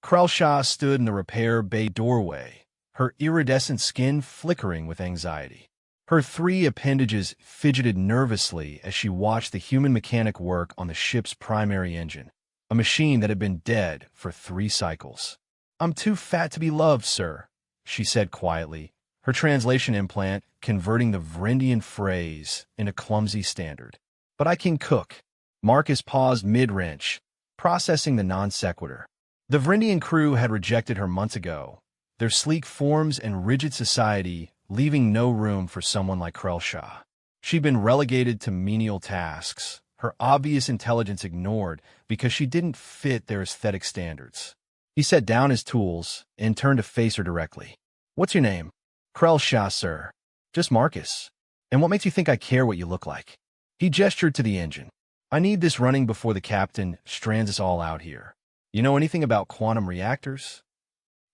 Krelshaw stood in the repair bay doorway, her iridescent skin flickering with anxiety. Her three appendages fidgeted nervously as she watched the human mechanic work on the ship's primary engine, a machine that had been dead for 3 cycles. "I'm too fat to be loved, sir," she said quietly, her translation implant converting the Vrindian phrase into clumsy standard. "But I can cook." Marcus paused mid-wrench, processing the non sequitur. The Vrindian crew had rejected her months ago, their sleek forms and rigid society leaving no room for someone like Krelshaw. She'd been relegated to menial tasks, her obvious intelligence ignored because she didn't fit their aesthetic standards. He set down his tools and turned to face her directly. "What's your name?" "Krelshaw, sir." "Just Marcus. And what makes you think I care what you look like?" He gestured to the engine. "I need this running before the captain strands us all out here. You know anything about quantum reactors?"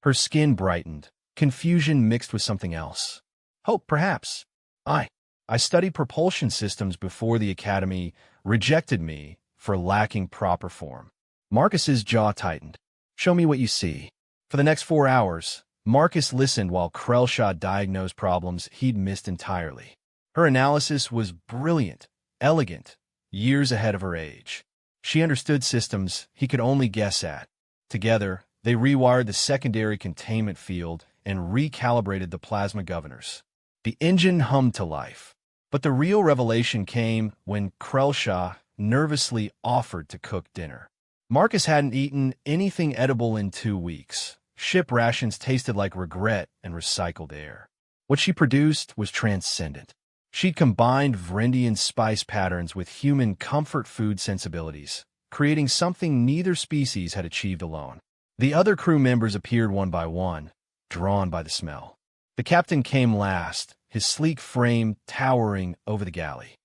Her skin brightened, confusion mixed with something else. "Hope, perhaps. I studied propulsion systems before the Academy rejected me for lacking proper form." Marcus's jaw tightened. "Show me what you see." For the next 4 hours, Marcus listened while Krelshaw diagnosed problems he'd missed entirely. Her analysis was brilliant, elegant, years ahead of her age. She understood systems he could only guess at. Together, they rewired the secondary containment field and recalibrated the plasma governors. The engine hummed to life. But the real revelation came when Krelshaw nervously offered to cook dinner. Marcus hadn't eaten anything edible in 2 weeks. Ship rations tasted like regret and recycled air. What she produced was transcendent. She'd combined Vrindian spice patterns with human comfort food sensibilities, creating something neither species had achieved alone. The other crew members appeared one by one, drawn by the smell. The captain came last, his sleek frame towering over the galley.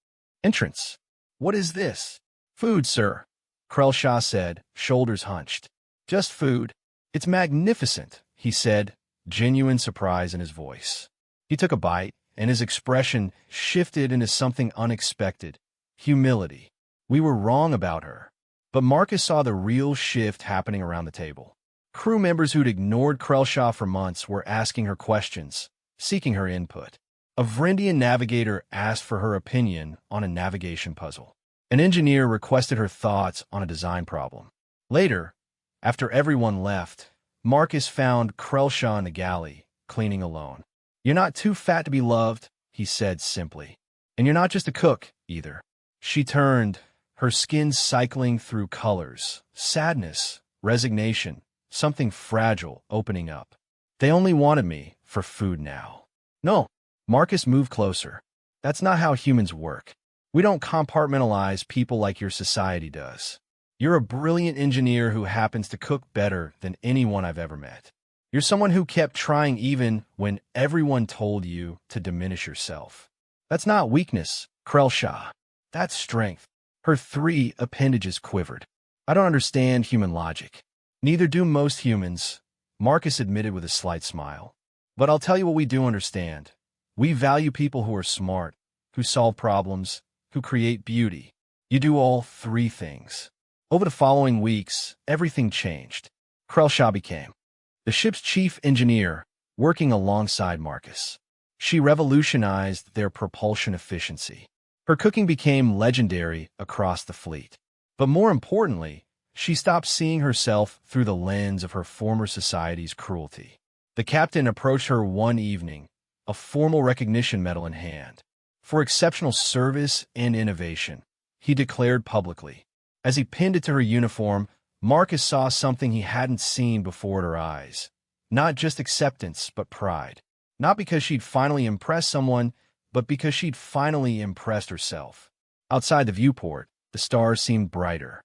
"Entrance. What is this?" "Food, sir," Krelshaw said, shoulders hunched. "Just food. It's magnificent," he said, genuine surprise in his voice. He took a bite, and his expression shifted into something unexpected: humility. We were wrong about her. But Marcus saw the real shift happening around the table. Crew members who'd ignored Krelshaw for months were asking her questions, seeking her input. A Vrindian navigator asked for her opinion on a navigation puzzle. An engineer requested her thoughts on a design problem. Later, after everyone left, Marcus found Krelshaw in the galley, cleaning alone. "You're not too fat to be loved," he said simply. "And you're not just a cook, either." She turned, her skin cycling through colors, sadness, resignation, something fragile opening up. "They only wanted me for food now." "No." Marcus moved closer. "That's not how humans work. We don't compartmentalize people like your society does. You're a brilliant engineer who happens to cook better than anyone I've ever met. You're someone who kept trying even when everyone told you to diminish yourself. That's not weakness, Krelshaw. That's strength." Her 3 appendages quivered. "I don't understand human logic." "Neither do most humans," Marcus admitted with a slight smile. "But I'll tell you what we do understand. We value people who are smart, who solve problems, who create beauty. You do all 3 things." Over the following weeks, everything changed. Krelshaw became the ship's chief engineer, working alongside Marcus. She revolutionized their propulsion efficiency. Her cooking became legendary across the fleet. But more importantly, she stopped seeing herself through the lens of her former society's cruelty. The captain approached her one evening, a formal recognition medal in hand. For exceptional service and innovation, he declared publicly. As he pinned it to her uniform, Marcus saw something he hadn't seen before at her eyes. Not just acceptance, but pride. Not because she'd finally impressed someone, but because she'd finally impressed herself. Outside the viewport, the stars seemed brighter.